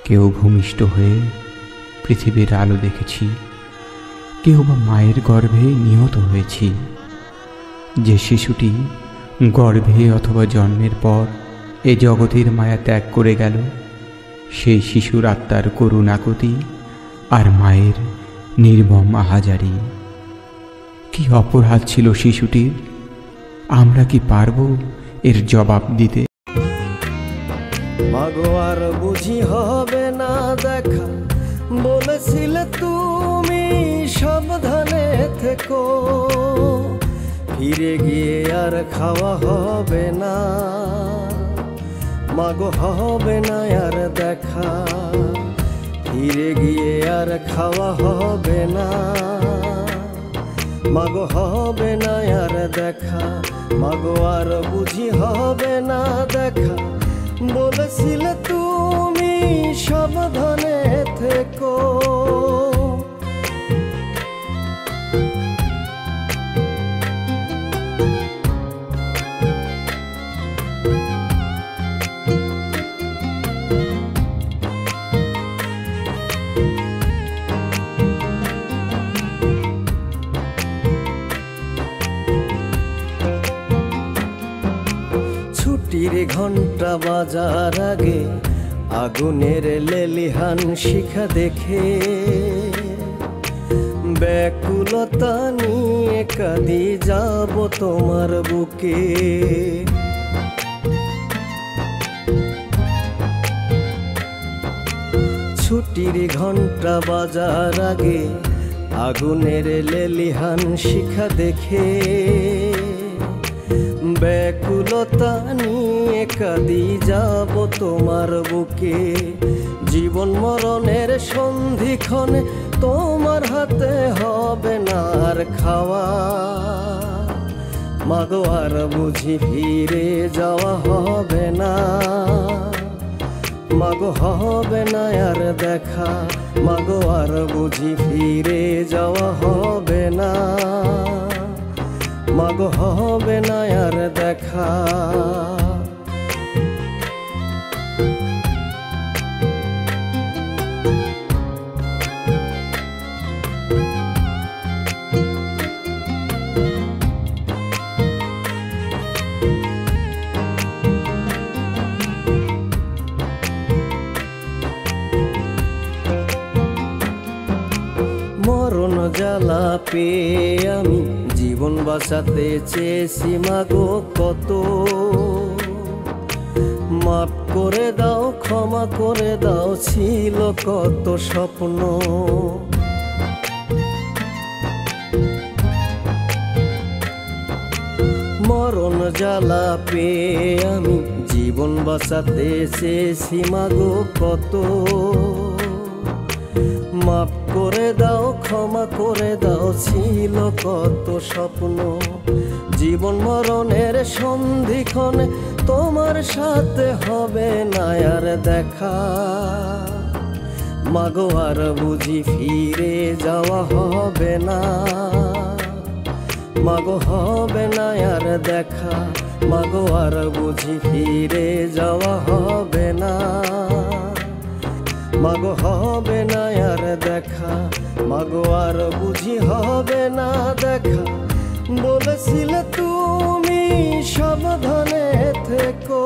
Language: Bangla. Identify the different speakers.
Speaker 1: কেউ ভূমিষ্ঠ হয়ে পৃথিবীর আলো দেখেছি, কেউ বা মায়ের গর্ভে নিহত হয়েছি। যে শিশুটি গর্ভে অথবা জন্মের পর এ জগতের মায়া ত্যাগ করে গেল, সেই শিশুর আত্মার করুণ আকুতি আর মায়ের নির্মম আহাজারি। কি অপরাধ ছিল শিশুটির? আমরা কি পারবো এর জবাব দিতে?
Speaker 2: মাগো আর বুঝি হবে না দেখা, বলেছিলে তুমি সাবধানে থেকো। ফিরে গিয়ে আর খাওয়া হবে না, মাগো হবে না আর দেখা। ফিরে গিয়ে আর খাওয়া হবে না, মাগো হবে না আর দেখা। মাগো আর বুঝি হবে না দেখা, বলেছিলে তুমি সাবধানে থেকো। ছুটির ঘন্টা বাজার আগে আগুনের লেলিহান শিখা দেখে ব্যাকুলতা নিয়ে কাঁদি যাব তোমার বুকে। ছুটির ঘন্টা বাজার আগে আগুনের লেলিহান শিখা দেখে ব্যাকুলতা নিয়ে কাঁদি যাব তোমার বুকে। জীবন মরণের সন্ধিক্ষণে তোমার হাতে হবে না আর খাওয়া, মাগো আর বুঝি ফিরে যাওয়া হবে না, মাগো হবে না আর দেখা। মাগো আর বুঝি ফিরে যাওয়া হবে না, মাগো হবে না আর দেখা। মরণ জ্বালা পেয়ে আমি জীবন বাঁচাতে চেয়েছি মাগো কত। মাফ করে দাও, ক্ষমা করে দাও, ছিল কত স্বপ্ন। মরণ জ্বালা পেয়ে আমি জীবন বাঁচাতে চেয়েছি মাগো কত। মাফ করে দাও, ক্ষমা করে দাও, ছিল কত স্বপ্ন। জীবন মরণের সন্ধিক্ষণে তোমার সাথে হবে না আর দেখা, মাগো আর বুঝি ফিরে যাওয়া হবে না, মাগো হবে না আর দেখা। মাগো আর বুঝি ফিরে যাওয়া হবে না, মাগো হবে না আর দেখা। মাগো আর বুঝি হবে না দেখা, বলেছিলে তুমি সাবধানে থেকো।